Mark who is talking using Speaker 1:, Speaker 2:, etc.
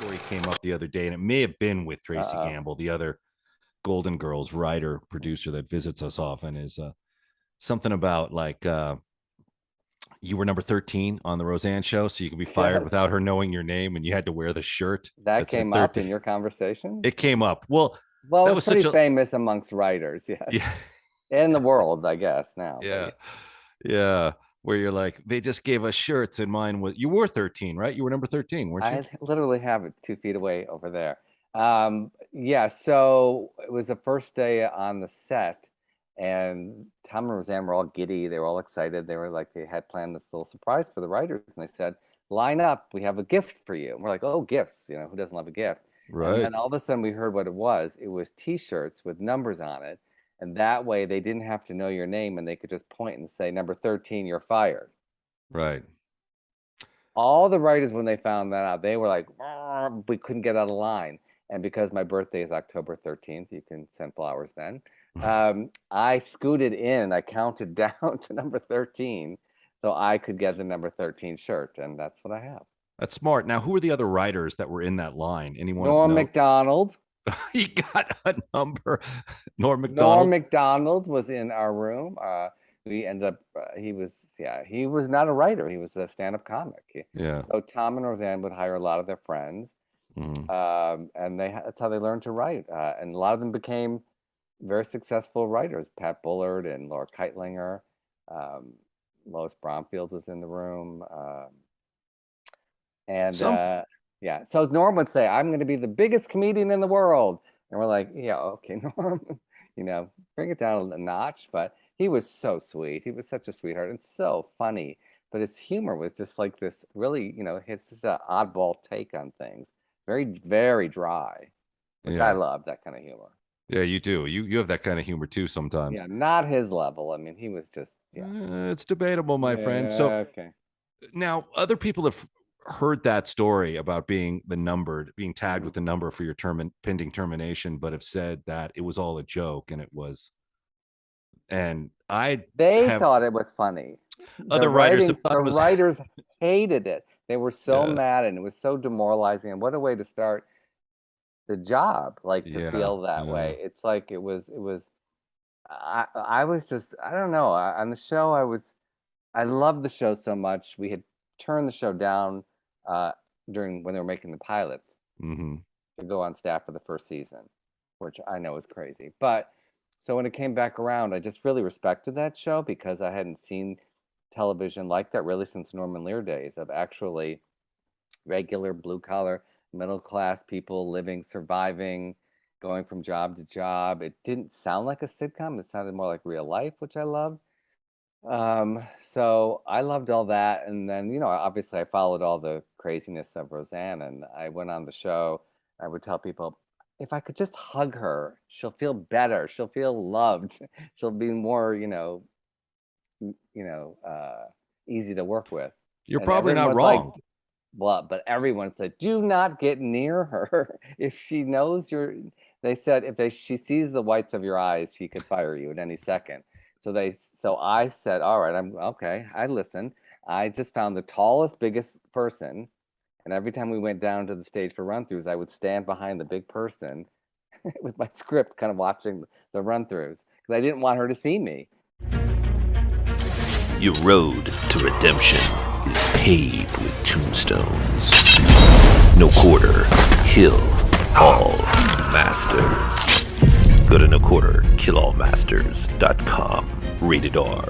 Speaker 1: story came up the other day, and it may have been with Tracy Gamble, the other Golden Girls writer producer that visits us often, is something about like you were number 13 on the Roseanne show, so you could be fired without her knowing your name, and you had to wear the shirt
Speaker 2: that came up in your conversation.
Speaker 1: It came up. Well,
Speaker 2: it was pretty famous amongst writers. Yeah. In the world, I guess now.
Speaker 1: Yeah. Where you're like, they just gave us shirts, and mine was, you were 13, right? You were number 13, weren't you?
Speaker 2: I literally have it 2 feet away over there. So it was the first day on the set, and Tom and Roseanne were all giddy. They were all excited. They were like, they had planned this little surprise for the writers, and they said, line up, we have a gift for you. And we're like, oh, gifts, who doesn't love a gift?
Speaker 1: Right.
Speaker 2: And then all of a sudden we heard what it was. It was T-shirts with numbers on it. And that way they didn't have to know your name, and they could just point and say, number 13, you're fired.
Speaker 1: Right.
Speaker 2: All the writers, when they found that out, they were like, we couldn't get out of line. And because my birthday is October 13th, you can send flowers then. I scooted in, I counted down to number 13 so I could get the number 13 shirt. And that's what I have.
Speaker 1: That's smart. Now, who were the other writers that were in that line? Anyone?
Speaker 2: Norm Macdonald.
Speaker 1: He got a number. Norm Macdonald.
Speaker 2: Norm Macdonald was in our room. We ended up, he was not a writer. He was a stand-up comic. So Tom and Roseanne would hire a lot of their friends. And that's how they learned to write. And a lot of them became very successful writers. Pat Bullard and Laura Keitlinger. Lois Bromfield was in the room. So Norm would say, I'm going to be the biggest comedian in the world. And we're like, yeah, okay, Norm, bring it down a notch. But he was so sweet. He was such a sweetheart and so funny. But his humor was just like this really, it's just an oddball take on things. Very, very dry, which I love, that kind of humor.
Speaker 1: Yeah, you do. You have that kind of humor too sometimes.
Speaker 2: Yeah, not his level. I mean, he was just,
Speaker 1: it's debatable, my friend. So now other people have heard that story about being tagged with the number for your pending termination, but have said that it was all a joke, and it was. And they
Speaker 2: thought it was funny.
Speaker 1: Other writers
Speaker 2: hated it. They were so mad, and it was so demoralizing. And what a way to start the job, to feel that way. It's like it was. I was just, I don't know. On the show, I loved the show so much. We had turned the show down when they were making the pilot to go on staff for the first season, which I know is crazy. But so when it came back around, I just really respected that show because I hadn't seen television like that really since Norman Lear days of actually regular blue collar, middle class people living, surviving, going from job to job. It didn't sound like a sitcom. It sounded more like real life, which I loved. So I loved all that. And then, obviously I followed all the craziness of Roseanne, and I went on the show. I would tell people, if I could just hug her, she'll feel better. She'll feel loved. She'll be more, easy to work with.
Speaker 1: You're probably not wrong.
Speaker 2: But everyone said, do not get near her. If she knows they said, if she sees the whites of your eyes, she could fire you at any second. So I said, all right, I'm okay. I listened. I just found the tallest, biggest person. And every time we went down to the stage for run-throughs, I would stand behind the big person with my script, kind of watching the run-throughs, because I didn't want her to see me.
Speaker 3: Your road to redemption is paved with tombstones. No quarter, kill all masters. Go to noquarterkillallmasters.com. Rated R.